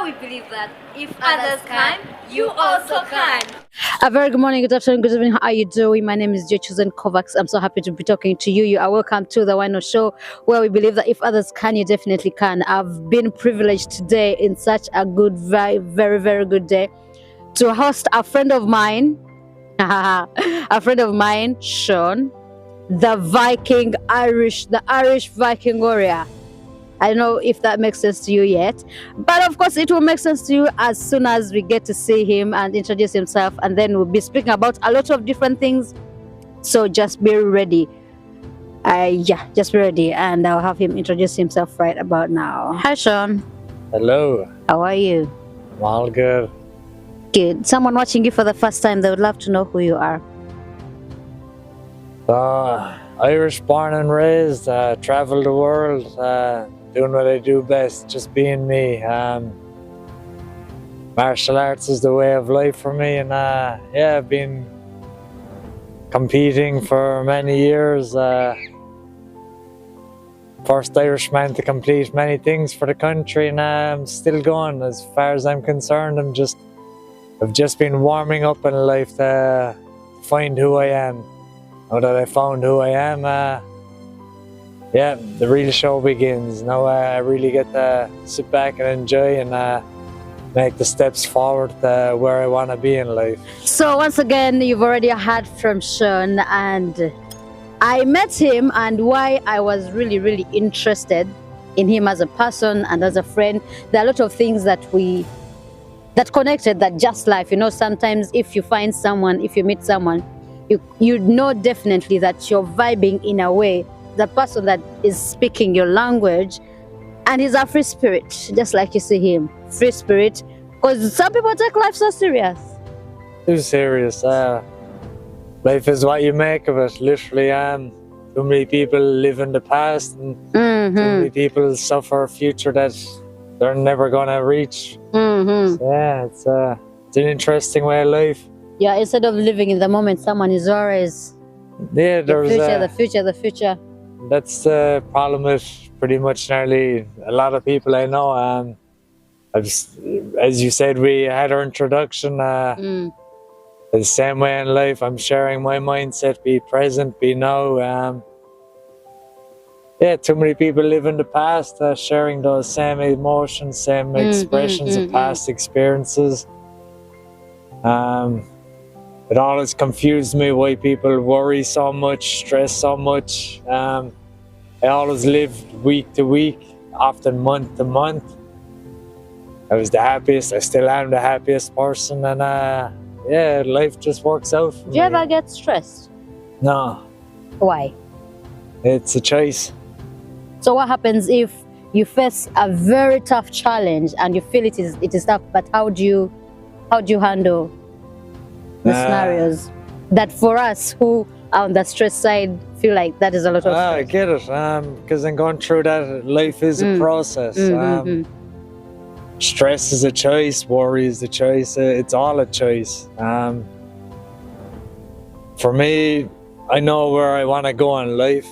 where we believe that if others can, you also can. A very good morning, good afternoon, good evening. How are you doing? My name is Jochuzen Kovacs. I'm so happy to be talking to you. You are welcome to the Wino Show, where we believe that if others can, you definitely can. I've been privileged today in such a good, very, very good day to host a friend of mine, Sean, the Irish Viking warrior. I don't know if that makes sense to you yet, but of course it will make sense to you as soon as we get to see him and introduce himself, and then we'll be speaking about a lot of different things. So just be ready. Just be ready, and I'll have him introduce himself right about now. Hi, Sean. Hello. How are you? I'm all good. Good. Someone watching you for the first time, they would love to know who you are. Irish born and raised, travel the world, doing what I do best, just being me. Martial arts is the way of life for me, and I've been competing for many years. First Irishman to complete many things for the country, and I'm still going. As far as I'm concerned, I've just been warming up in life to find who I am. Now that I found who I am, the real show begins. Now I really get to sit back and enjoy and make the steps forward to where I want to be in life. So once again, you've already heard from Sean, and I met him, and why I was really, really interested in him as a person and as a friend. There are a lot of things that connected, that just life. You know, sometimes if you meet someone, you know definitely that you're vibing in a way. The person that is speaking your language, and he's a free spirit, just like you see him, free spirit. Because some people take life so serious. Too serious. Life is what you make of it. Literally, too many people live in the past, and too many people suffer a future that they're never gonna reach. So, it's an interesting way of life. Yeah, instead of living in the moment, someone is always the future. That's the problem with pretty much nearly a lot of people I know. As you said, we had our introduction. The same way in life, I'm sharing my mindset: be present, be now. Too many people live in the past, sharing those same emotions, same expressions of past experiences. It always confused me why people worry so much, stress so much. I always lived week to week, often month to month. I was the happiest, I still am the happiest person, and life just works out for me. Do you ever get stressed? No. Why? It's a choice. So what happens if you face a very tough challenge and you feel it is tough, but how do you handle the scenarios that for us who are on the stress side feel like that is a lot of stress? I get it, because I'm going through that. Life is a process. Stress is a choice, worry is a choice, it's all a choice. For me, I know where I want to go in life,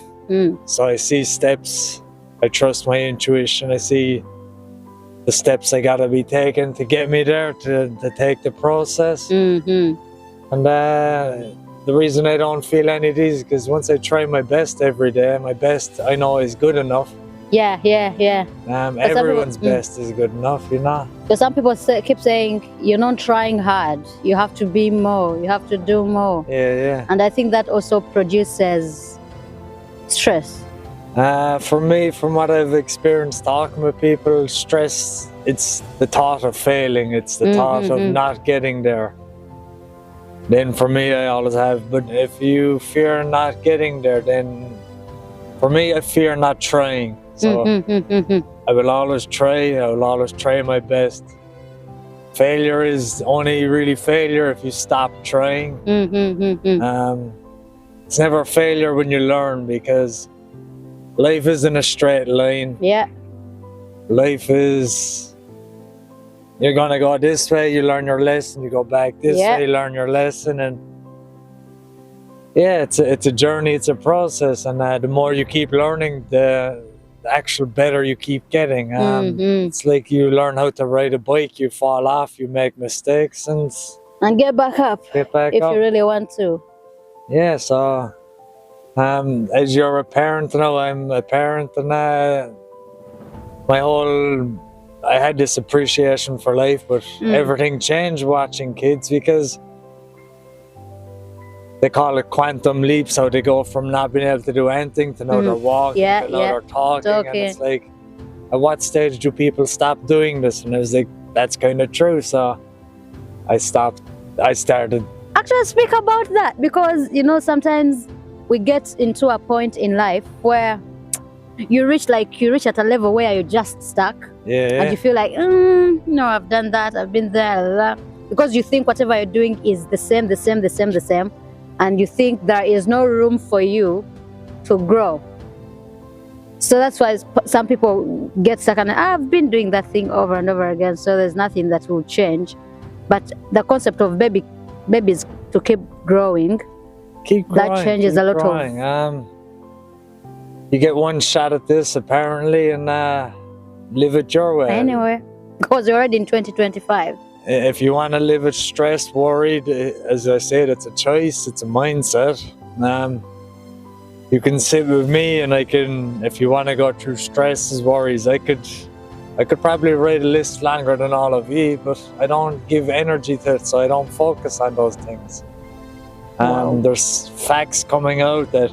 so I see steps, I trust my intuition, I see the steps I gotta be taking to get me there, to take the process. And the reason I don't feel any of these is because once I try my best every day, my best I know is good enough. Yeah. Everyone's best is good enough, you know. Because some people keep saying you're not trying hard. You have to be more. You have to do more. Yeah. And I think that also produces stress. For me, from what I've experienced talking with people, stress, it's the thought of failing. It's the thought of not getting there. Then for me, I always have, but if you fear not getting there, then for me, I fear not trying. So I will always try my best. Failure is only really failure if you stop trying. It's never a failure when you learn, because life isn't a straight line. Yeah. Life is, you're gonna go this way, you learn your lesson, you go back this way, you learn your lesson, and it's a journey, it's a process, and the more you keep learning, the the actual better you keep getting. Mhm. It's like you learn how to ride a bike, you fall off, you make mistakes, and And get back up get back if up. you really want to. Yeah, so as you're a parent now, I'm a parent, and I had this appreciation for life, but everything changed watching kids, because they call it quantum leaps, how they go from not being able to do anything to now they're walking, Yeah, to now yeah. they're talking, and it's like, at what stage do people stop doing this? And I was like, that's kind of true. So I started. Actually, speak about that, because you know, sometimes we get into a point in life where you reach at a level where you're just stuck, and you feel like, no, I've done that, I've been there, blah, blah, because you think whatever you're doing is the same, and you think there is no room for you to grow. So that's why some people get stuck, and I've been doing that thing over and over again, so there's nothing that will change. But the concept of babies to keep growing, that changes a lot of. You get one shot at this, apparently, and live it your way. Anyway, because you're already in 2025. If you want to live it stressed, worried, as I said, it's a choice, it's a mindset. You can sit with me, and I can, if you want to go through stresses, worries, I could probably write a list longer than all of you, but I don't give energy to it, so I don't focus on those things. Wow. There's facts coming out that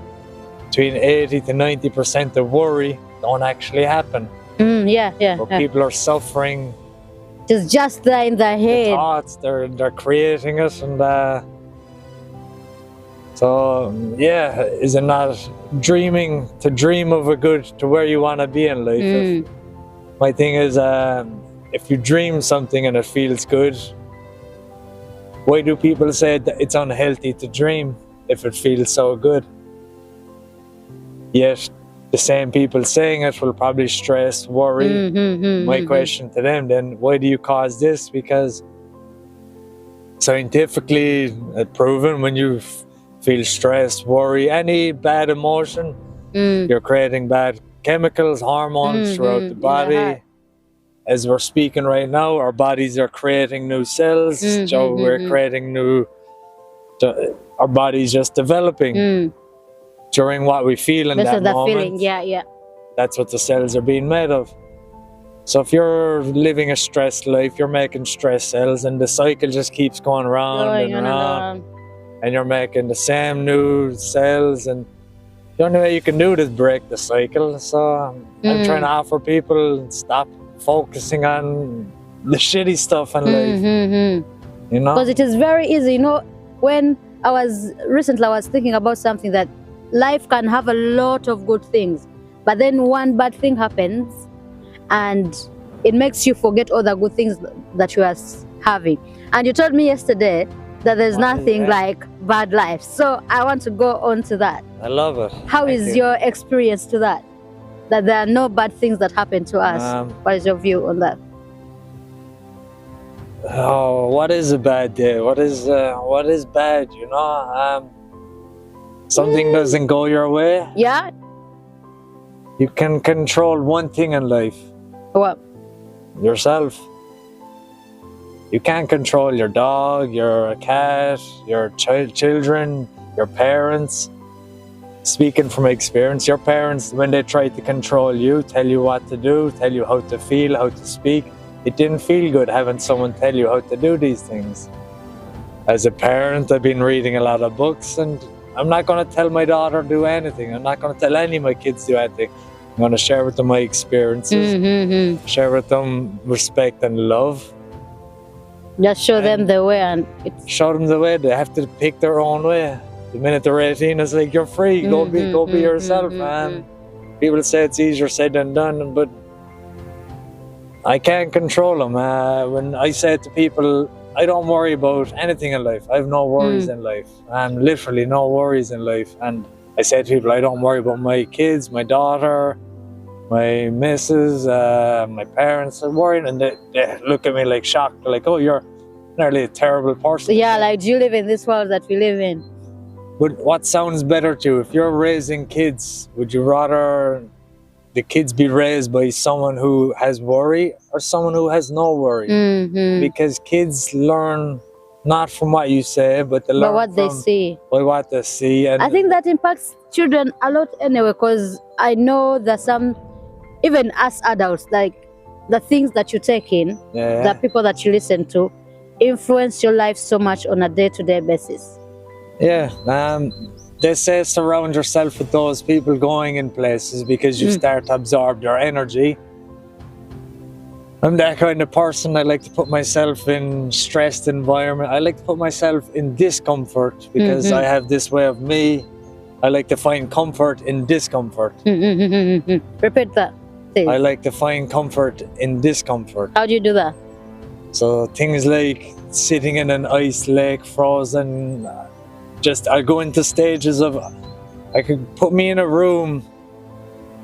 between 80 to 90% of worry don't actually happen. But people are suffering. It's just there in their head. The thoughts, they're creating it, and so yeah, is it not dreaming to dream of a good to where you want to be in life? My thing is, if you dream something and it feels good, why do people say that it's unhealthy to dream if it feels so good? Yet the same people saying it will probably stress, worry. My question to them then, why do you cause this? Because scientifically proven, when you feel stress, worry, any bad emotion, you're creating bad chemicals, hormones throughout the body. Yeah. As we're speaking right now, our bodies are creating new cells. So we're creating new, our body's just developing during what we feel in that moment. Feeling. That's what the cells are being made of. So if you're living a stressed life, you're making stress cells, and the cycle just keeps going round and round. And you're making the same new cells, and the only way you can do it is break the cycle. So I'm trying to offer people, stop focusing on the shitty stuff in life. You know? Because it is very easy, you know, when I was thinking about something, that life can have a lot of good things, but then one bad thing happens and it makes you forget all the good things that you are having. And you told me yesterday that there's nothing like bad life. So I want to go on to that. I love it. How is your experience to that? That there are no bad things that happen to us. What is your view on that? Oh, what is a bad day? What is bad? You know, something doesn't go your way. Yeah. You can control one thing in life. What? Yourself. You can't control your dog, your cat, your children, your parents. Speaking from experience, your parents, when they tried to control you, tell you what to do, tell you how to feel, how to speak, it didn't feel good having someone tell you how to do these things. As a parent, I've been reading a lot of books, and I'm not going to tell my daughter to do anything. I'm not going to tell any of my kids to do anything. I'm going to share with them my experiences, share with them respect and love. Just show them the way, and show them the way. They have to pick their own way. The minute they're 18, it's like, you're free. Go be yourself, man. People say it's easier said than done, but I can't control them. When I say to people, I don't worry about anything in life. I have no worries in life. Literally no worries in life. And I say to people, I don't worry about my kids, my daughter, my missus, my parents are worried, and they look at me like shocked. They're like, oh, you're nearly a terrible person. Yeah, like, do you live in this world that we live in? But what sounds better to you? If you're raising kids, would you rather the kids be raised by someone who has worry or someone who has no worry. Because kids learn not from what you say, but they learn But what they from see. by what they see. And I think that impacts children a lot anyway, because I know that some, even us adults, like the things that you take in, yeah, the people that you listen to, influence your life so much on a day-to-day basis. yeah. They say surround yourself with those people going in places because you start to absorb their energy. I'm that kind of person. I like to put myself in stressed environment. I like to put myself in discomfort because I have this way of me. I like to find comfort in discomfort. Repeat that, please. I like to find comfort in discomfort. How do you do that? So things like sitting in an ice lake, frozen. I go into stages of, I could put me in a room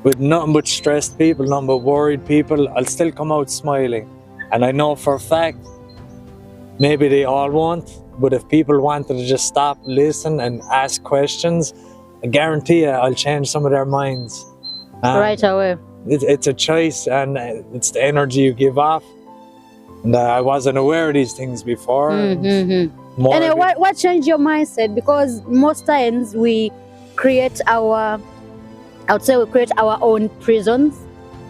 with nothing but stressed people, nothing but worried people. I'll still come out smiling. And I know for a fact, maybe they all won't, but if people wanted to just stop, listen and ask questions, I guarantee you I'll change some of their minds. Right away. It's a choice, and it's the energy you give off. And I wasn't aware of these things before. And what changed your mindset? Because most times we create our, I would say we create our own prisons,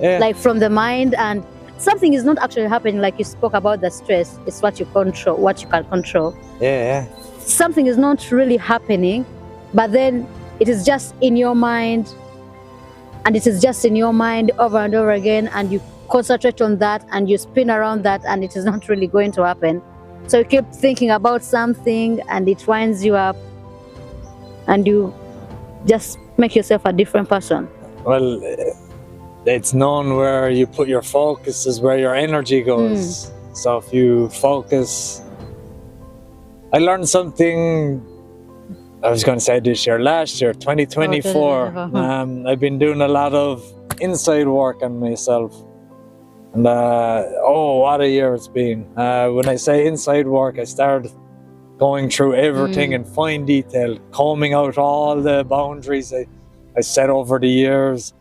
like from the mind, and something is not actually happening. Like you spoke about the stress, it's what you control, what you can control. Something is not really happening, but then it is just in your mind, and it is just in your mind over and over again, and you concentrate on that and you spin around that, and it is not really going to happen. So you keep thinking about something and it winds you up, and you just make yourself a different person. Well, it's known where you put your focus is where your energy goes. So if you focus, I learned something, I was going to say this year, last year, 2024. I've been doing a lot of inside work on myself. And what a year it's been. When I say inside work, I started going through everything in fine detail, combing out all the boundaries I set over the years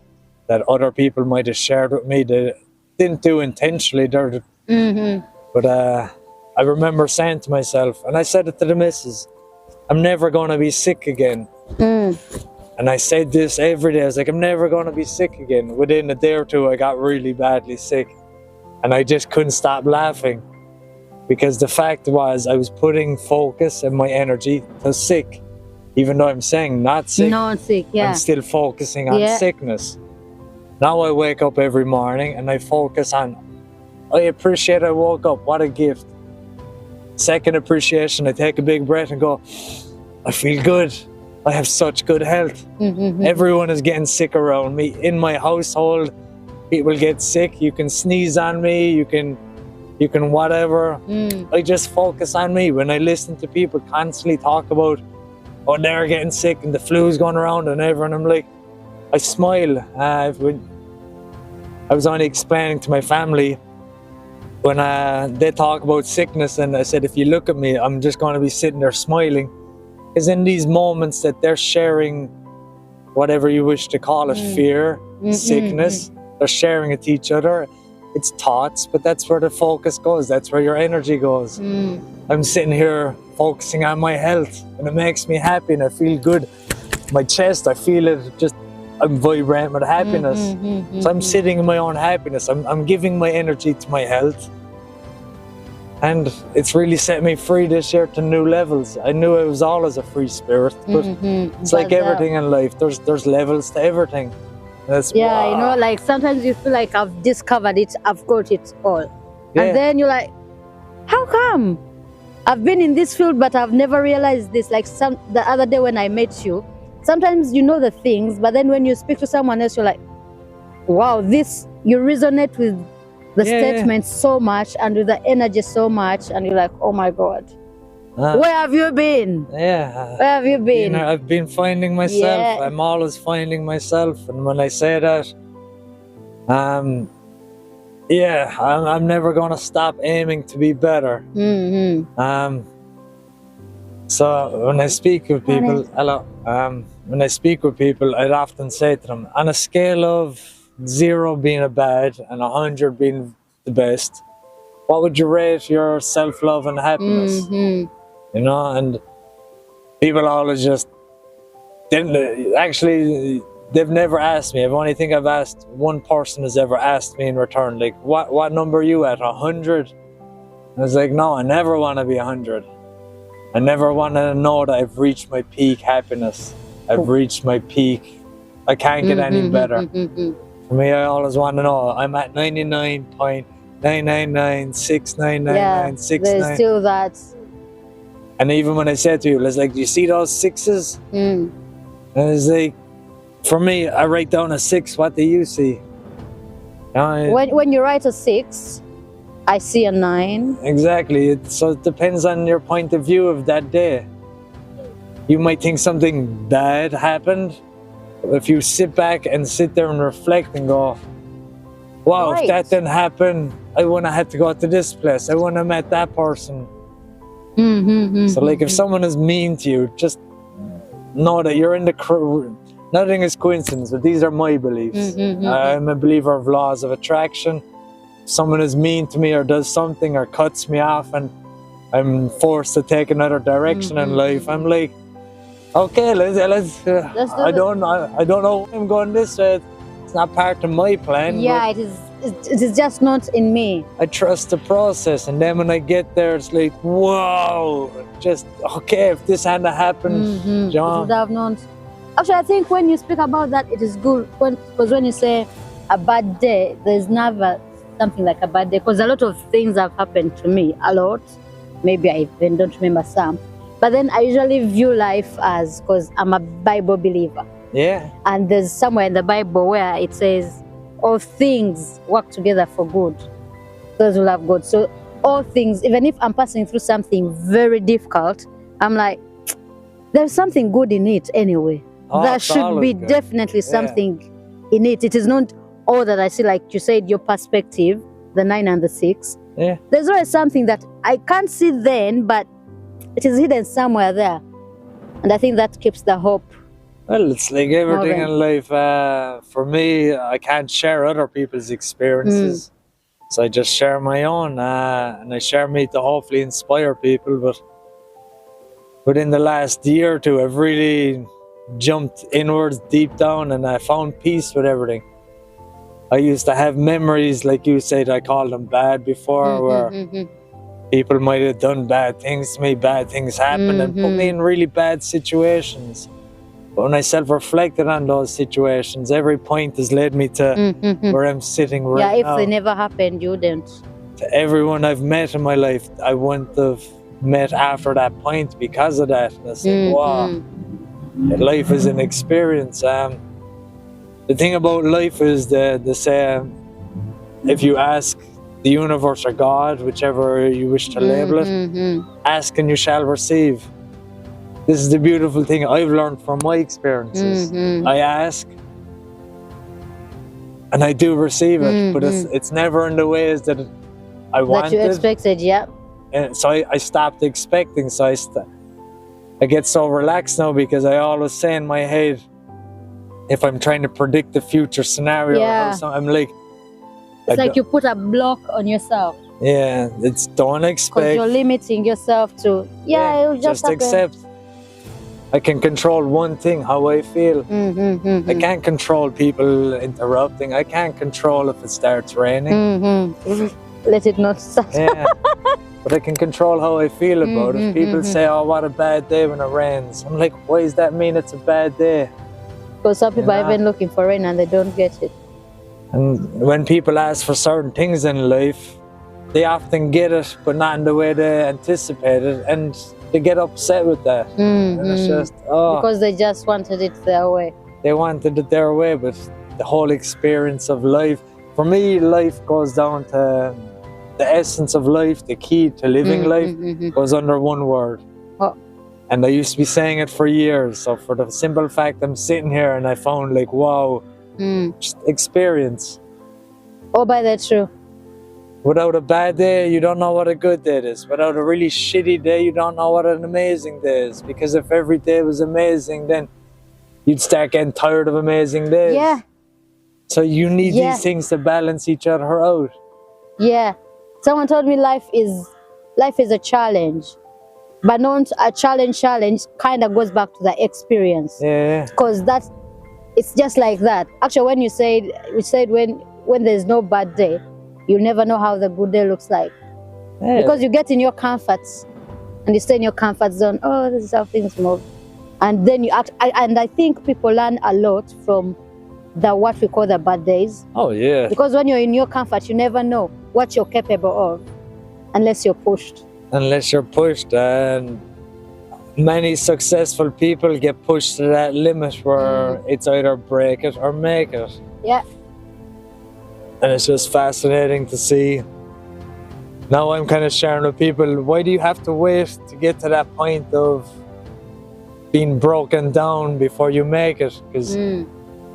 that other people might have shared with me that didn't do intentionally. But I remember saying to myself, and I said it to the missus, I'm never going to be sick again. And I said this every day. I was like, I'm never going to be sick again. Within a day or two, I got really badly sick. And I just couldn't stop laughing. Because the fact was, I was putting focus and my energy to sick. Even though I'm saying not sick, Not sick, yeah. I'm still focusing on sickness. Now I wake up every morning and I focus on, I appreciate I woke up, what a gift. Second appreciation, I take a big breath and go, I feel good. I have such good health. Everyone is getting sick around me. In my household, people get sick. You can sneeze on me, you can whatever. I just focus on me. When I listen to people constantly talk about, oh, they're getting sick and the flu's going around and everyone, I'm like, I smile. I was only explaining to my family when they talk about sickness, and I said, if you look at me, I'm just going to be sitting there smiling. Because in these moments that they're sharing whatever you wish to call it, fear, sickness, they're sharing it to each other. It's thoughts, but that's where the focus goes. That's where your energy goes. I'm sitting here focusing on my health, and it makes me happy and I feel good. My chest, I feel it, just I'm vibrating with happiness. So I'm sitting in my own happiness. I'm giving my energy to my health. And it's really set me free this year to new levels. I knew I was always a free spirit, but it's like everything in life. There's levels to everything. That's, yeah, you know, like sometimes you feel like I've discovered it, I've got it all. And then you're like, how come? I've been in this field, but I've never realized this. Like the other day when I met you, sometimes you know the things, but then when you speak to someone else, you're like, wow, you resonate with the statement so much and with the energy so much, and you're like, oh my God, where have you been? Where have you been? You know, I've been finding myself. I'm always finding myself, and when I say that, I'm never gonna stop aiming to be better. So when I speak with people, when I speak with people, I'd often say to them, on a scale of 0 being a bad and 100 being the best, what would you rate your self-love and happiness? Mhm. You know, and people always just didn't actually. They've never asked me. The only thing I've asked, one person has ever asked me in return, like, what number are you at? 100? I was like, no, I never want to be 100. I never want to know that I've reached my peak happiness. I've reached my peak. I can't get any better. For me, I always want to know I'm at 99.999699969. There's still that. And even when I said to you, it's like, do you see those sixes? Mm. And it's like, for me, I write down a 6. What do you see? When you write a 6, I see a 9. Exactly. So it depends on your point of view of that day. You might think something bad happened. If you sit back and sit there and reflect and go, wow, Right. if that didn't happen, I wouldn't have had to go to this place. I wouldn't have met that person. So like if someone is mean to you, just know that you're in the nothing is coincidence, but these are my beliefs. I'm a believer of laws of attraction. If someone is mean to me or does something or cuts me off and I'm forced to take another direction in life, I'm like, okay, let's do I don't know why I'm going this way. It's not part of my plan. Yeah, it is just not in me. I trust the process, and then when I get there, it's like, whoa, just okay. If this hadn't happened, It John. would have not. Actually, I think when you speak about that, it is good because when you say a bad day, there's never something like a bad day, because a lot of things have happened to me, a lot. Maybe I even don't remember some. But then I usually view life as, because I'm a Bible believer. Yeah. And there's somewhere in the Bible where it says, all things work together for good. Those who love God. So all things, even if I'm passing through something very difficult, I'm like, there's something good in it anyway. Oh, there it's should be always good. definitely something in it. It is not all that I see, like you said, your perspective, the 9 and the 6. Yeah. There's always something that I can't see then, but it is hidden somewhere there. And I think that keeps the hope. Well, it's like everything than- in life. For me, I can't share other people's experiences. So I just share my own, and I share me to hopefully inspire people. But within the last year or two, I've really jumped inwards, deep down, and I found peace with everything. I used to have memories, like you said, I called them bad before, where people might have done bad things to me, bad things happened, and put me in really bad situations. But when I self-reflected on those situations, every point has led me to where I'm sitting right Yeah, if now. they never happened, you wouldn't. To everyone I've met in my life, I wouldn't have met after that point because of that. And I said, wow, life is an experience. The thing about life is they say, if you ask the universe or God, whichever you wish to label it, ask and you shall receive. This is the beautiful thing I've learned from my experiences. I ask and I do receive it, but it's never in the ways that I That wanted. you expected, yeah. And so I stopped expecting. So I get so relaxed now because I always say in my head, if I'm trying to predict the future scenario, Yeah. or something, I'm like, It's like you put a block on yourself yeah, it's don't because expect. you're limiting yourself to, it'll just happen. accept. I can control one thing, how I feel. I can't control people interrupting. I can't control if it starts raining. Let it not start. Yeah. But I can control how I feel about it. People say, oh, what a bad day when it rains. I'm like, why does that mean it's a bad day? Because some people Yeah. are even looking for rain and they don't get it. And when people ask for certain things in life, they often get it, but not in the way they anticipated, and they get upset with that. And it's just, Because they just wanted it their way. they wanted it their way, but the whole experience of life, for me, life goes down to the essence of life, the key to living life goes under one word. Oh. And I used to be saying it for years. So for the simple fact I'm sitting here and I found like, wow, just experience. Oh, by that true. Without a bad day, you don't know what a good day is. Without a really shitty day, you don't know what an amazing day is. Because if every day was amazing, then you'd start getting tired of amazing days. Yeah. So you need Yeah. these things to balance each other out. Yeah. Someone told me life is a challenge. But not a challenge kind of goes back to the experience. Yeah. Because it's just like that. Actually, when you said when there's no bad day, you never know how the good day looks like. Yeah. Because you get in your comforts and you stay in your comfort zone. Oh, this is how things move. And then you act, and I think people learn a lot from what we call the bad days. Oh yeah. Because when you're in your comfort, you never know what you're capable of unless you're pushed. Unless you're pushed, and many successful people get pushed to that limit where it's either break it or make it. Yeah. And it's just fascinating to see. Now I'm kind of sharing with people, why do you have to wait to get to that point of being broken down before you make it? Because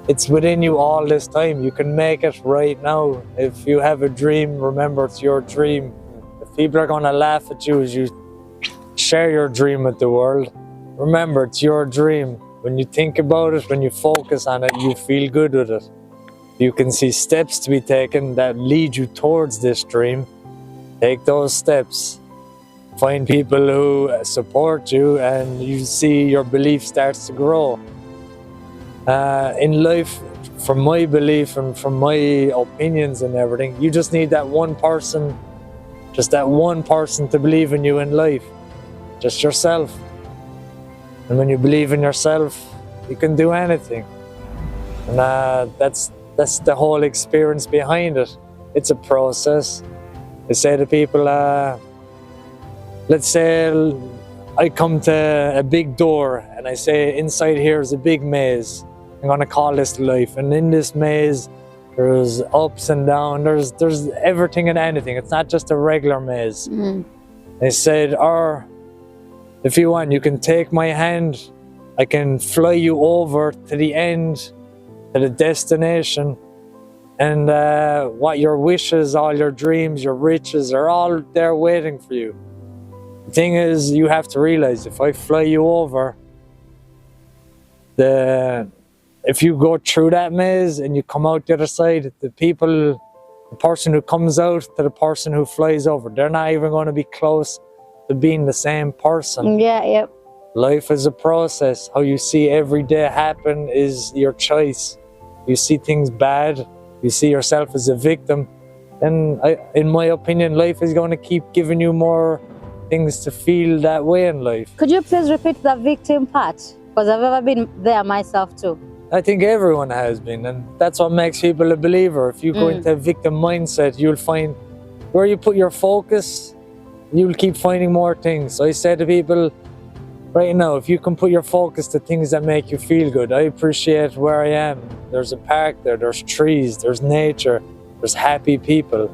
it's within you all this time. You can make it right now. If you have a dream, remember it's your dream. If people are going to laugh at you as you share your dream with the world, remember it's your dream. When you think about it, when you focus on it, you feel good with it. You can see steps to be taken that lead you towards this dream. Take those steps. Find people who support you, and you see your belief starts to grow. In life, from my belief and from my opinions and everything, you just need that one person, just that one person to believe in you in life. Just yourself. And when you believe in yourself, you can do anything. And that's the whole experience behind it. It's a process. I say to people, let's say I come to a big door and I say inside here is a big maze. I'm gonna call this life. And in this maze, there's ups and downs, there's everything and anything. It's not just a regular maze. They said, or if you want, you can take my hand, I can fly you over to the end, to the destination, and what your wishes, all your dreams, your riches are all there waiting for you. The thing is, you have to realize, if I fly you over, if you go through that maze and you come out the other side, the person who comes out to the person who flies over, they're not even going to be close to being the same person. Yeah, yep. Life is a process. How you see every day happen is your choice. You see things bad, you see yourself as a victim, and in my opinion, life is going to keep giving you more things to feel that way in life. Could you please repeat the victim part? Because I've ever been there myself too. I think everyone has been, and that's what makes people a believer. If you go into a victim mindset, you'll find where you put your focus, you'll keep finding more things. So I say to people, right now, if you can put your focus to things that make you feel good, I appreciate where I am. There's a park there, there's trees, there's nature, there's happy people.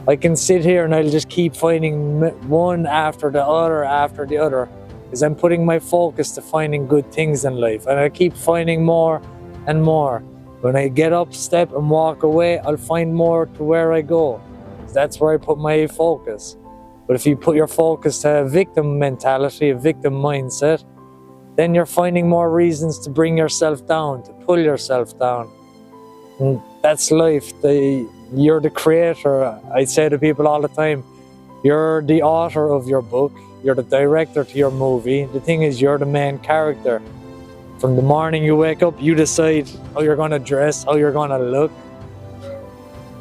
I can sit here and I'll just keep finding one after the other, because I'm putting my focus to finding good things in life, and I keep finding more and more. When I get up, step and walk away, I'll find more to where I go. That's where I put my focus. But if you put your focus to a victim mentality, a victim mindset, then you're finding more reasons to bring yourself down, to pull yourself down. And that's life. You're the creator. I say to people all the time, you're the author of your book, you're the director to your movie. The thing is, you're the main character. From the morning you wake up, you decide how you're going to dress, how you're going to look,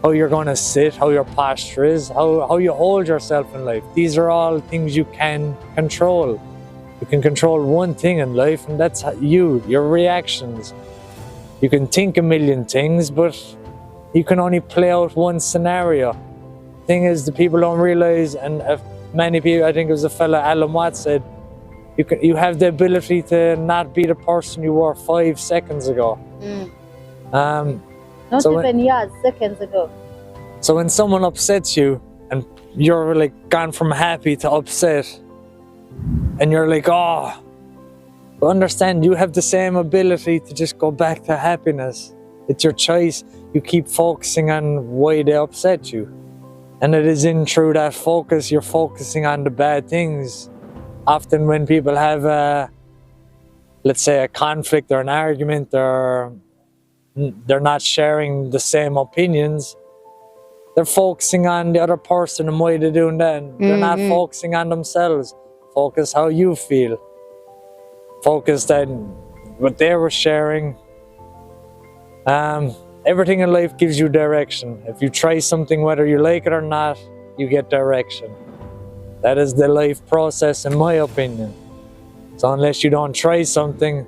how you're going to sit, how your posture is, how you hold yourself in life. These are all things you can control. You can control one thing in life, and that's your reactions. You can think a million things, but you can only play out one scenario. The thing is, the people don't realize, and many people, I think it was a fella, Alan Watts, said, you have the ability to not be the person you were 5 seconds ago. Not even years, seconds ago. So when someone upsets you and you're like gone from happy to upset, and you're like, oh, understand, you have the same ability to just go back to happiness. It's your choice. You keep focusing on why they upset you. And it is through that focus, you're focusing on the bad things. Often when people have let's say a conflict or an argument, or they're not sharing the same opinions. They're focusing on the other person and why they're doing that. And they're not focusing on themselves. Focus how you feel. Focus on what they were sharing. Everything in life gives you direction. If you try something, whether you like it or not, you get direction. That is the life process, in my opinion. So unless you don't try something,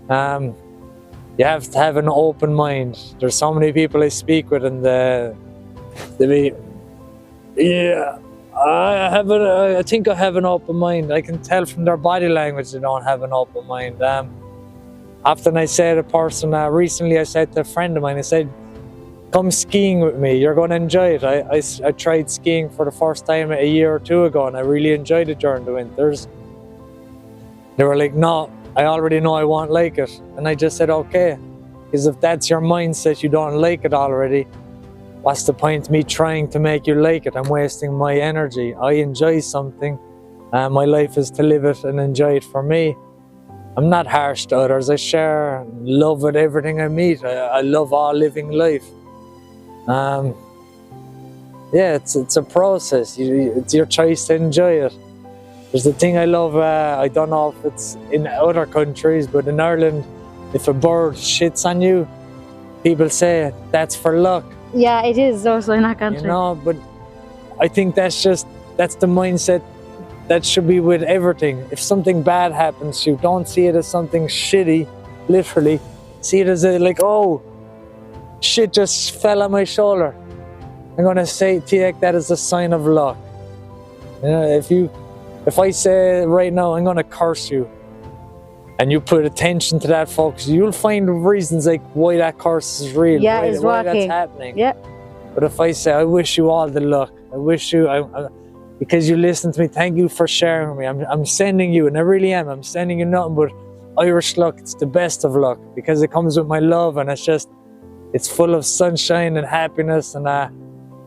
you have to have an open mind. There's so many people I speak with, and they be, yeah, I think I have an open mind. I can tell from their body language they don't have an open mind. Often I say to a person, recently I said to a friend of mine, I said, come skiing with me, you're going to enjoy it. I tried skiing for the first time a year or two ago, and I really enjoyed it during the winters. They were like, no, I already know I won't like it. And I just said, okay, because if that's your mindset, you don't like it already, what's the point of me trying to make you like it? I'm wasting my energy. I enjoy something, and my life is to live it and enjoy it for me. I'm not harsh to others. I share love with everything I meet. I love all living life. Yeah, it's a process. It's your choice to enjoy it. There's the thing I love, I don't know if it's in other countries, but in Ireland, if a bird shits on you, people say that's for luck. Yeah, it is also in our country. You know, but I think that's the mindset that should be with everything. If something bad happens to you, don't see it as something shitty, literally. See it as like, oh, shit just fell on my shoulder. I'm gonna take that as a sign of luck. You know, if I say right now, I'm gonna curse you, and you put attention to that, folks, you'll find reasons like why that curse is real, Yeah, why that's happening. Yeah. But if I say, I wish you all the luck, I wish you, because you listened to me, thank you for sharing with me. I'm sending you, and I really am, I'm sending you nothing but Irish luck. It's the best of luck, because it comes with my love, and it's full of sunshine and happiness. And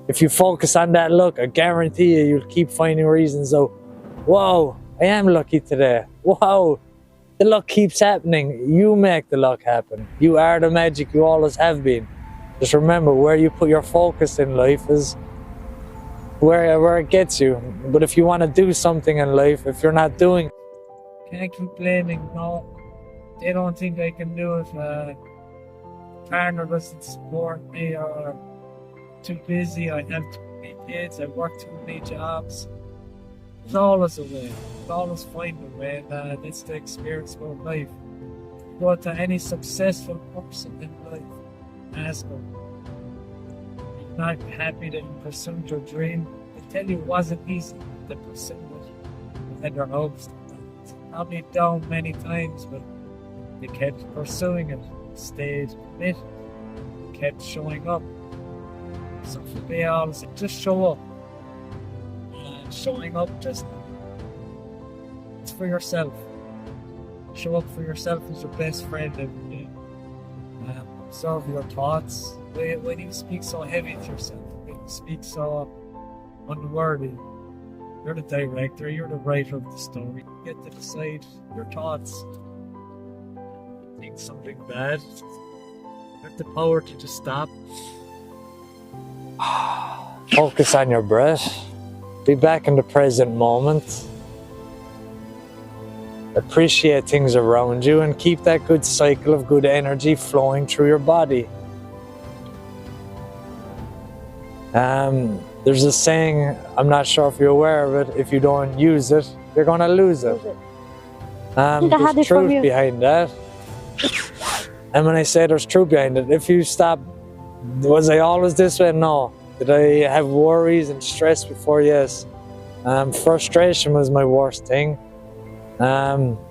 if you focus on that luck, I guarantee you'll keep finding reasons. So, whoa, I am lucky today. Wow, the luck keeps happening. You make the luck happen. You are the magic, you always have been. Just remember, where you put your focus in life is where it gets you. But if you want to do something in life, if you're not doing it, can't keep blaming. No, they don't think I can do it. Partner doesn't support me, or too busy, I have too many kids, I work too many jobs. There's always a way. There's always find a way, and that's the experience of life. Go to any successful person in life, ask them, you're not happy that you pursued your dream? They tell you it wasn't easy to pursue it. They had their hopes. Probably down many times, but they kept pursuing it, stayed committed, kept showing up. So for me, I always say, just show up. Showing up, it's for yourself. Show up for yourself as your best friend every day. Observe your thoughts. When you speak so heavy to yourself, when you speak so unworthy, you're the director, you're the writer of the story. You get to decide your thoughts. Think something bad, you have the power to just stop. Focus on your breath. Be back in the present moment. Appreciate things around you and keep that good cycle of good energy flowing through your body. There's a saying, I'm not sure if you're aware of it, if you don't use it, you're going to lose it. There's truth behind that. And when I say there's truth behind it, if you stop, was I always this way? No. Did I have worries and stress before? Yes. Frustration was my worst thing.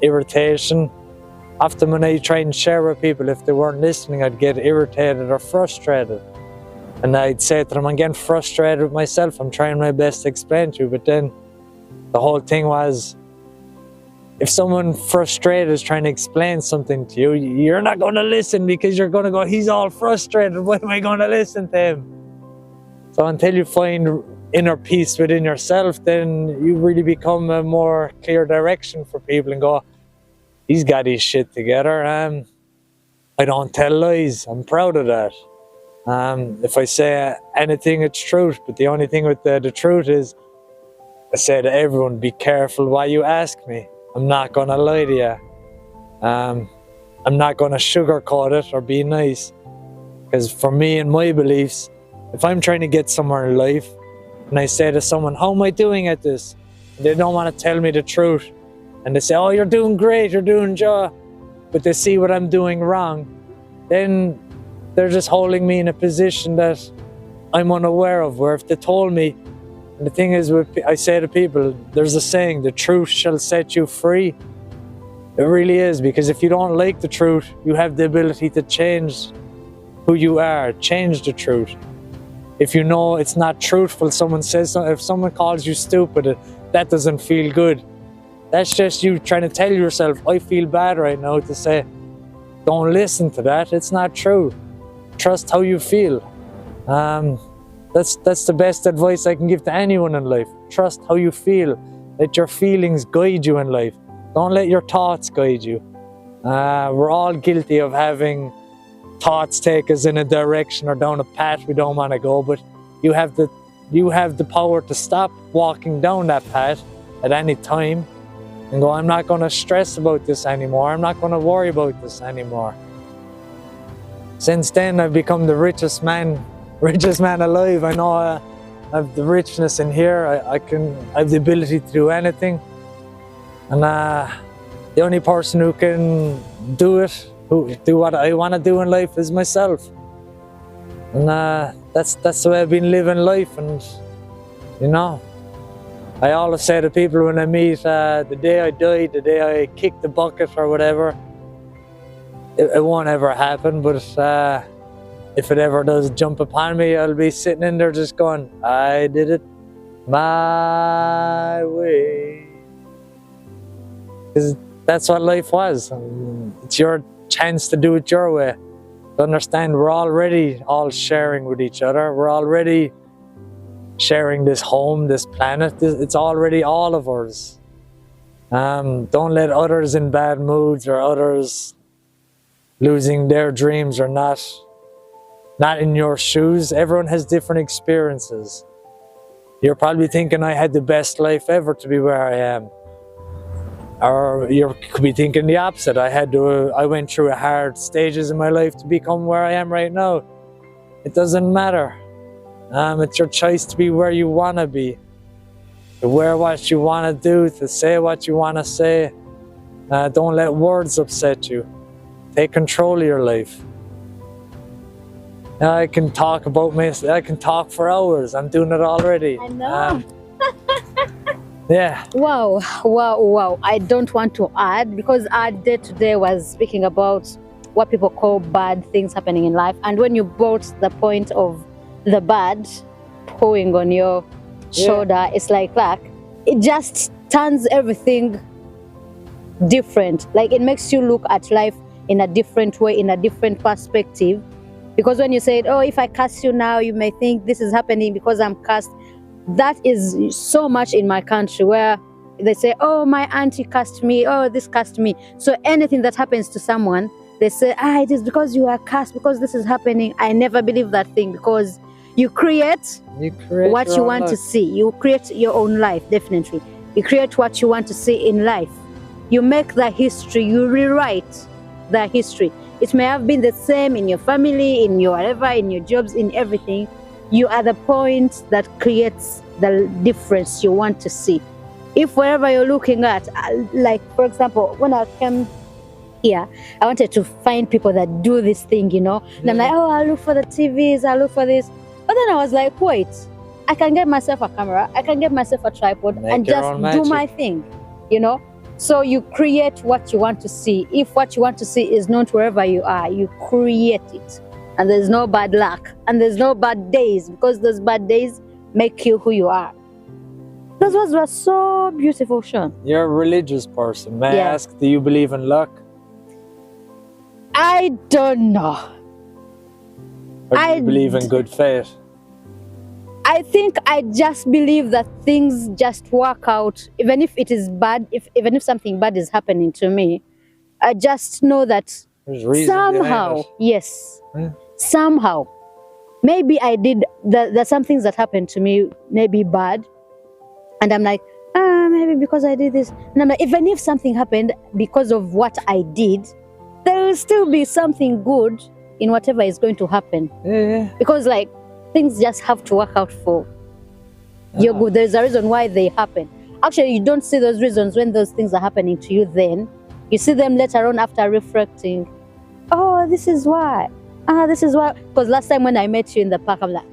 Irritation. Often when I try and share with people, if they weren't listening, I'd get irritated or frustrated. And I'd say to them, I'm getting frustrated with myself. I'm trying my best to explain to you. But then the whole thing was, if someone frustrated is trying to explain something to you, you're not going to listen, because you're going to go, he's all frustrated. Why am I going to listen to him? So until you find inner peace within yourself, then you really become a more clear direction for people and go, he's got his shit together. I don't tell lies. I'm proud of that. If I say anything, it's truth. But the only thing with the truth is, I say to everyone, be careful what you ask me. I'm not going to lie to you. I'm not going to sugarcoat it or be nice. Because for me and my beliefs, if I'm trying to get somewhere in life and I say to someone, how am I doing at this? And they don't want to tell me the truth. And they say, oh, you're doing great, you're doing job. But they see what I'm doing wrong. Then they're just holding me in a position that I'm unaware of. Where if they told me, and the thing is, I say to people, there's a saying, the truth shall set you free. It really is, because if you don't like the truth, you have the ability to change who you are, change the truth. If you know it's not truthful, someone says something, if someone calls you stupid, that doesn't feel good. That's just you trying to tell yourself, I feel bad right now, to say, don't listen to that, it's not true. Trust how you feel. That's the best advice I can give to anyone in life. Trust how you feel. Let your feelings guide you in life. Don't let your thoughts guide you. We're all guilty of having thoughts take us in a direction or down a path we don't want to go, but you have the power to stop walking down that path at any time and go, I'm not going to stress about this anymore. I'm not going to worry about this anymore. Since then, I've become the richest man alive. I know I have the richness in here. I have the ability to do anything. And the only person who can do what I want to do in life is myself. And that's the way I've been living life. And you know, I always say to people when I meet, the day I die, the day I kick the bucket or whatever, it won't ever happen. But if it ever does jump upon me, I'll be sitting in there just going, I did it my way. Because that's what life was. It's your chance to do it your way. To understand we're already all sharing with each other. We're already sharing this home, this planet. It's already all of ours. Don't let others in bad moods or others losing their dreams or not in your shoes. Everyone has different experiences. You're probably thinking I had the best life ever to be where I am. Or you could be thinking the opposite. I went through hard stages in my life to become where I am right now. It doesn't matter. It's your choice to be where you want to be, to wear what you want to do, to say what you want to say. Don't let words upset you. Take control of your life. I can talk about myself. I can talk for hours. I'm doing it already. I know. Yeah. Wow. I don't want to add, because our day today was speaking about what people call bad things happening in life. And when you brought the point of the bad pouring on your shoulder, it's like it just turns everything different. Like, it makes you look at life in a different way, in a different perspective. Because when you said, oh, if I curse you now, you may think this is happening because I'm cursed. That is so much in my country, where they say, oh, my auntie cursed me, oh, this cursed me. So anything that happens to someone, they say, it is because you are cursed, because this is happening. I never believe that thing, because you create what you want to see. You create your own life, definitely. You create what you want to see in life. You make the history, you rewrite the history. It may have been the same in your family, in your whatever, in your jobs, in everything. You are the point that creates the difference you want to see. If wherever you're looking at, like for example, when I came here, I wanted to find people that do this thing, And I'm like, oh, I'll look for the TVs, I'll look for this. But then I was like, wait, I can get myself a camera, I can get myself a tripod and just do my thing, So you create what you want to see. If what you want to see is not wherever you are, you create it. And there's no bad luck, and there's no bad days, because those bad days make you who you are. Those words were so beautiful, Sean. You're a religious person. May I ask, do you believe in luck? I don't know. Or do you believe in good fate? I think I just believe that things just work out, even if it is bad, even if something bad is happening to me. I just know that There's reason Somehow, behind it. yes. Hmm. Somehow. Maybe I did, there's some things that happened to me, maybe bad. And I'm like, maybe because I did this. And I'm like, even if something happened because of what I did, there will still be something good in whatever is going to happen. Yeah. Because like, things just have to work out for your good. There's a reason why they happen. Actually, you don't see those reasons when those things are happening to you then. You see them later on after reflecting. Oh, this is why. This is why. Because last time when I met you in the park, I'm like,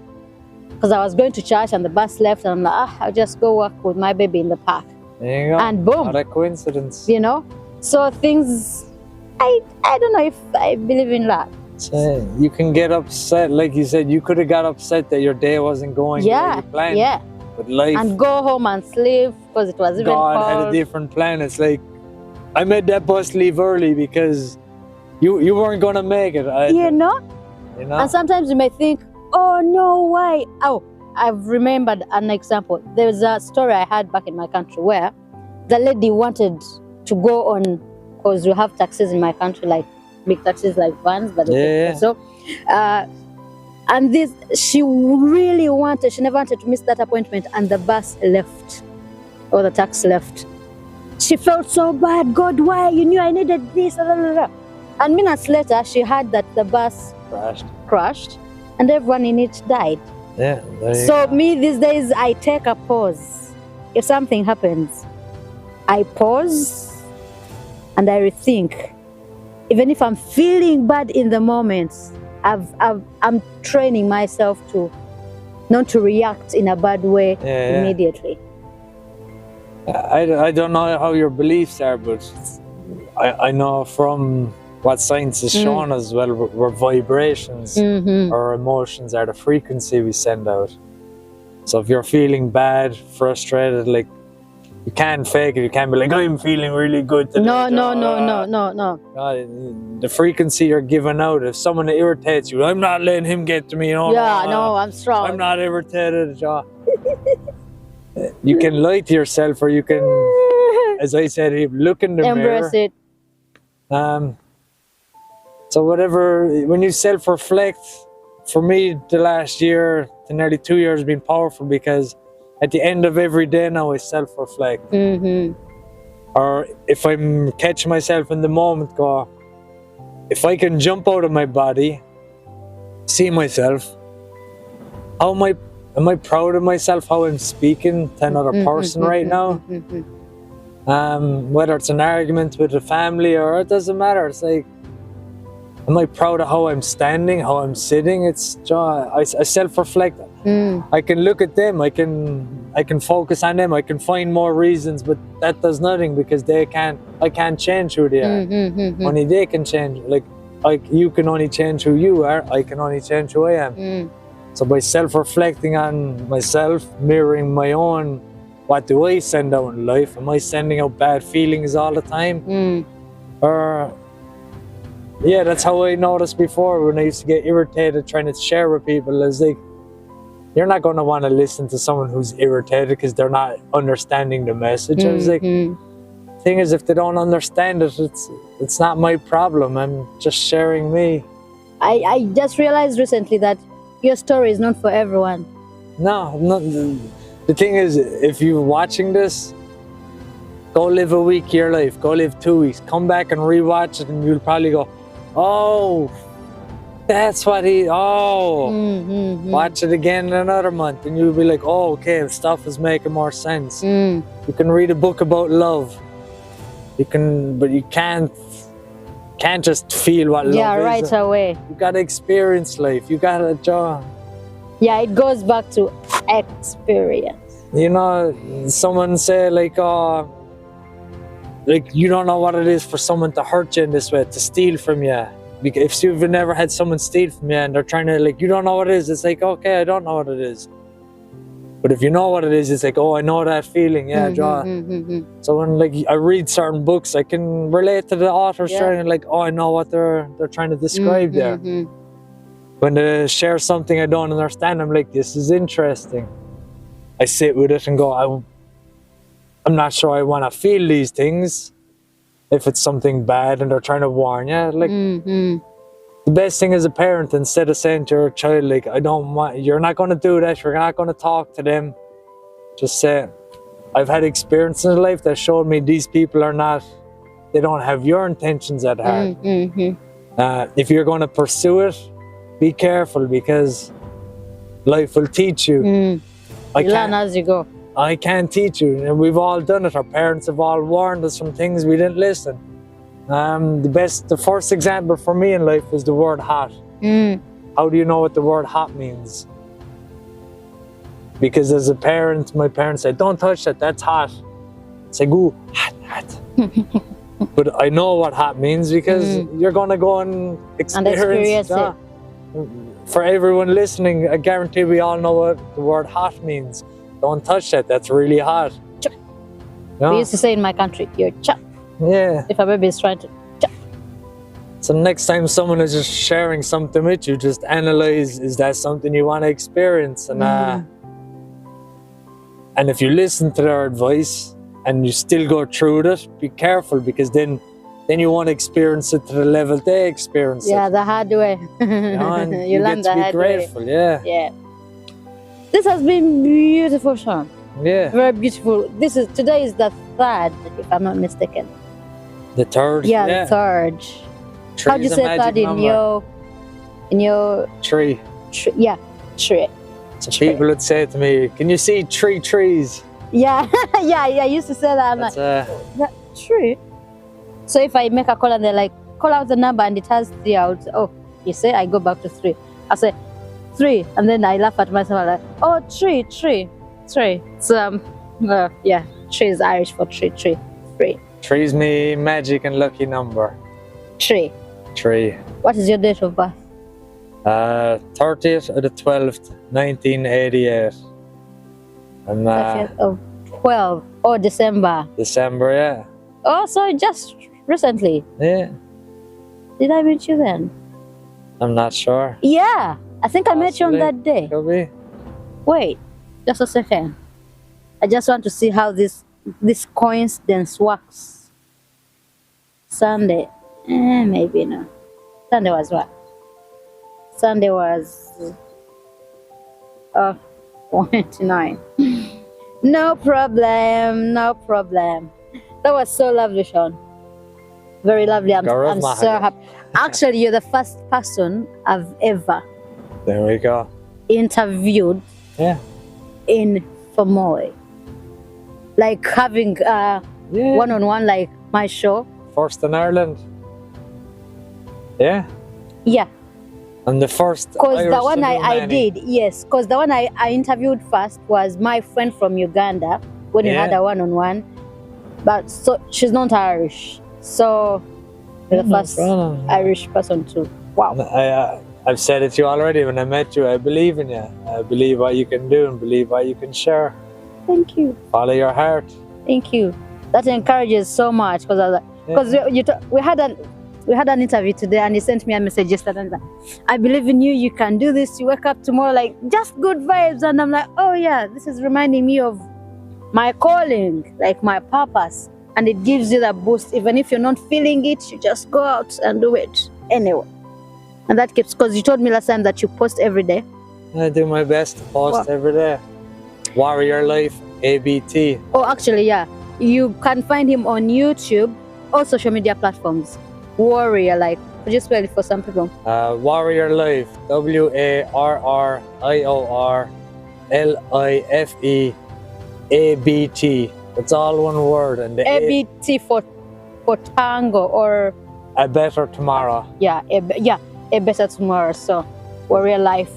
because I was going to church and the bus left, and I'm like, I'll just go walk with my baby in the park. There you go. And boom. What a coincidence. You know? So things, I don't know if I believe in that. So you can get upset, like you said, you could have got upset that your day wasn't going the way you planned. Yeah. But life, And go home and sleep because it was even God had a cold. different plan. It's like, I made that bus leave early because you weren't going to make it. You know? You know? And sometimes you may think, oh no, why? Oh, I've remembered an example. There's a story I had back in my country where the lady wanted to go on, because you have taxis in my country, like big taxis like vans, but Yeah. so and this, she really wanted, she never wanted to miss that appointment, and the bus left, or the taxi left. She felt so bad. God, why? You knew I needed this. Blah, blah, blah. And minutes later, she heard that the bus crashed and everyone in it died. Yeah. there you So go. me these days, I take a pause. If something happens, I pause and I rethink. Even if I'm feeling bad in the moment, I'm training myself to not to react in a bad way Yeah. immediately. I don't know how your beliefs are, but I know from what science has shown us, well, we're vibrations. Mm-hmm. Our emotions are the frequency we send out. So if you're feeling bad, frustrated, like, you can't fake it. You can't be like, I'm feeling really good today. No. The frequency you're giving out, if someone irritates you, I'm not letting him get to me. I'm strong. I'm not irritated. You can lie to yourself, or you can, as I said, look in the Embrace mirror. it. So whatever, when you self-reflect, for me, the last year to nearly 2 years has been powerful, because at the end of every day now I self-reflect. Mm-hmm. Or if I'm catching myself in the moment, go, if I can jump out of my body, see myself, am I proud of myself, how I'm speaking to another person right now? Whether it's an argument with a family, or it doesn't matter. It's like, am I proud of how I'm standing, how I'm sitting? It's I self-reflect. I can look at them, I can focus on them, I can find more reasons, but that does nothing, because I can't change who they are. Only they can change. Like you can only change who you are, I can only change who I am. So by self-reflecting on myself, mirroring my own, what do I send out in life? Am I sending out bad feelings all the time? Or, yeah, that's how I noticed before when I used to get irritated trying to share with people. It's like, you're not going to want to listen to someone who's irritated because they're not understanding the message. I was like, thing is, if they don't understand it, it's not my problem. I'm just sharing me. I just realized recently that your story is not for everyone. No, the thing is, if you're watching this, go live a week of your life, go live 2 weeks, come back and rewatch it, and you'll probably go, oh, that's what watch it again in another month, and you'll be like, oh, okay, stuff is making more sense. You can read a book about love, but you can't just feel what love is. Right away. You gotta experience life. You gotta Yeah, it goes back to experience. You know, someone say like you don't know what it is for someone to hurt you in this way, to steal from you. Because if you've never had someone steal from you and they're trying to, like, you don't know what it is, it's like, okay, I don't know what it is. But if you know what it is, it's like, oh, I know that feeling. Yeah, So when, like, I read certain books, I can relate to the author's story, and like, oh, I know what they're trying to describe there. When they share something I don't understand, I'm like, this is interesting. I sit with it and go, I'm not sure I want to feel these things, if it's something bad and they're trying to warn you. Like, Mm-hmm. the best thing as a parent, instead of saying to your child, like, I don't want, you're not going to do that, you're not going to talk to them, just say, I've had experiences in life that showed me these people are not, they don't have your intentions at heart. Mm-hmm. If you're going to pursue it, be careful, because life will teach you. Mm. I You learn can't, as you go. I can't teach you, and we've all done it. Our parents have all warned us from things we didn't listen. The first example for me in life is the word hot. Mm. How do you know what the word hot means? Because as a parent, my parents said, don't touch that, that's hot. It's like, ooh, hot, hot. But I know what hot means, because you're going to go and experience it. For everyone listening, I guarantee we all know what the word hot means. Don't touch that, that's really hot. Chop. Yeah. We used to say in my country, you're chop. Yeah. If a baby is trying to chop. So next time someone is just sharing something with you, just analyze, is that something you want to experience? And if you listen to their advice and you still go through it, be careful, because then you want to experience it to the level they experience Yeah, it. the hard way. You know, and you learn get the to be hard way. grateful, yeah. Yeah. This has been beautiful, Sean. Yeah. Very beautiful. Today is the 3rd, if I'm not mistaken. The 3rd? Yeah, the 3rd. How do you say 3rd in your 3. yeah, tree? So people would say to me, can you see 3 trees? Yeah, yeah, I used to say that. I'm That's like, that tree? So if I make a call and they're like, call out the number and it has 3 out. Oh, you say I go back to 3. I say 3, and then I laugh at myself. I'm like, oh, 3. So yeah, 3 is Irish for tree. 3. 3's me magic and lucky number. 3. 3. What is your date of birth? 30th of the 12th, 1988. And 30th of 12. Oh, December. December, yeah. Oh, so just recently. Yeah. Did I meet you then? I'm not sure. Yeah, I think I met you on Possibly. that day. Could be. Wait, just a second. I just want to see how this coincidence works. Sunday, maybe no. Sunday was what? Sunday was 29. No problem. That was so lovely, Sean. Very lovely. I'm so happy. Actually, you're the first person I've ever There we go. interviewed Yeah. in Famoy. Like having Yeah. one-on-one, like my show. First in Ireland. Yeah. Yeah, And the first. because the Irish one I Romani. did, yes, because the one I interviewed first was my friend from Uganda when we had Yeah. a one-on-one. But so she's not Irish. So you're the No first problem. Irish person too. Wow. I've said it to you already when I met you. I believe in you. I believe what you can do and believe what you can share. Thank you. Follow your heart. Thank you. That encourages so much because we had an interview today and he sent me a message yesterday. And he's like, I believe in you. You can do this. You wake up tomorrow like just good vibes, and I'm like, oh yeah, this is reminding me of my calling, like my purpose, and it gives you that boost. Even if you're not feeling it, you just go out and do it anyway. And that keeps, because you told me last time that you post every day. I do my best to post Wow. every day. Warrior Life, ABT. Oh, actually, yeah. You can find him on YouTube, all social media platforms. Warrior, like, could you spell it for some people? Warrior Life, WARRIORLIFE ABT. It's all one word. And the ABT for tango, or A Better Tomorrow. a better tomorrow. So Warrior Life,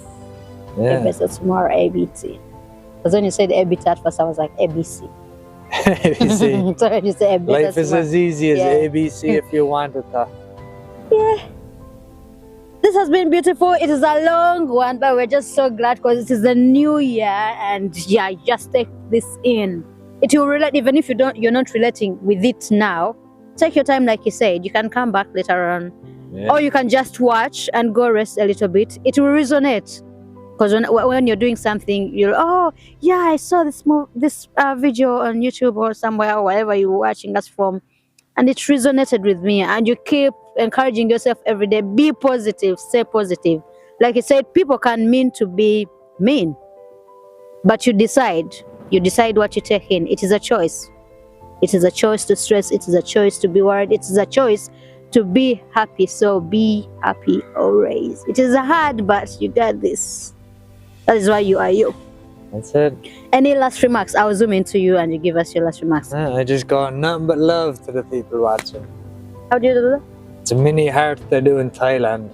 a Yeah. better tomorrow, ABT. Because when you said ABT at first, I was like ABC. You see, So when you say a better life is tomorrow. as easy as Yeah. ABC if you want it to. This has been beautiful. It is a long one, but we're just so glad because it is the new year, and yeah, just take this in. It will relate, even if you're not relating with it now. Take your time, like you said. You can come back later on, Yeah. or you can just watch and go rest a little bit. It will resonate, because when you're doing something, you'll, oh yeah, I saw this video on YouTube or somewhere or wherever you're watching us from. and it resonated with me, and you keep encouraging yourself every day. Be positive, stay positive. Like I said, people can mean to be mean, but you decide what you take in. It is a choice. It is a choice to stress. It is a choice to be worried. It is a choice to be happy. So be happy always. It is hard, but you got this. That is why you are you. That's it. Any last remarks? I'll zoom into you and you give us your last remarks. Yeah, I just got nothing but love to the people watching. How do you do that? It's a mini heart they do in Thailand.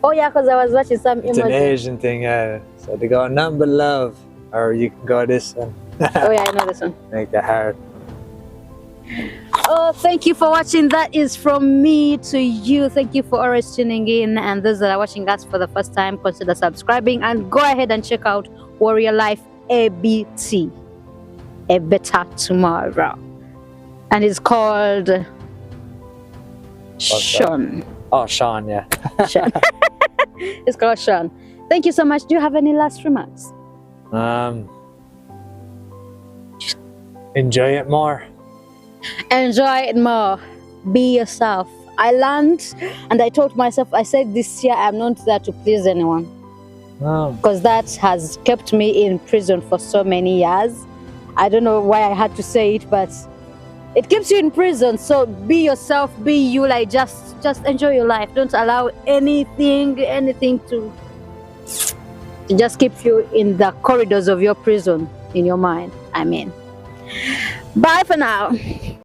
Oh yeah, because I was watching some It's an emojis. Asian thing, yeah. So they got nothing but love. Or you can go this one. Oh yeah, I know this one. Make the heart. Oh, thank you for watching. That is from me to you. Thank you for always tuning in. And those that are watching us for the first time, consider subscribing and go ahead and check out Warrior Life ABT, A Better Tomorrow. And it's called Sean. Oh, Sean, yeah. Sean. It's called Sean. Thank you so much. Do you have any last remarks? Just enjoy it more. Enjoy it more. Be yourself. I learned and I told myself, I said this year I'm not there to please anyone, because that has kept me in prison for so many years. I don't know why I had to say it, but it keeps you in prison. So be yourself, be you. Like just enjoy your life. Don't allow anything to just keep you in the corridors of your prison in your mind. I mean, bye for now.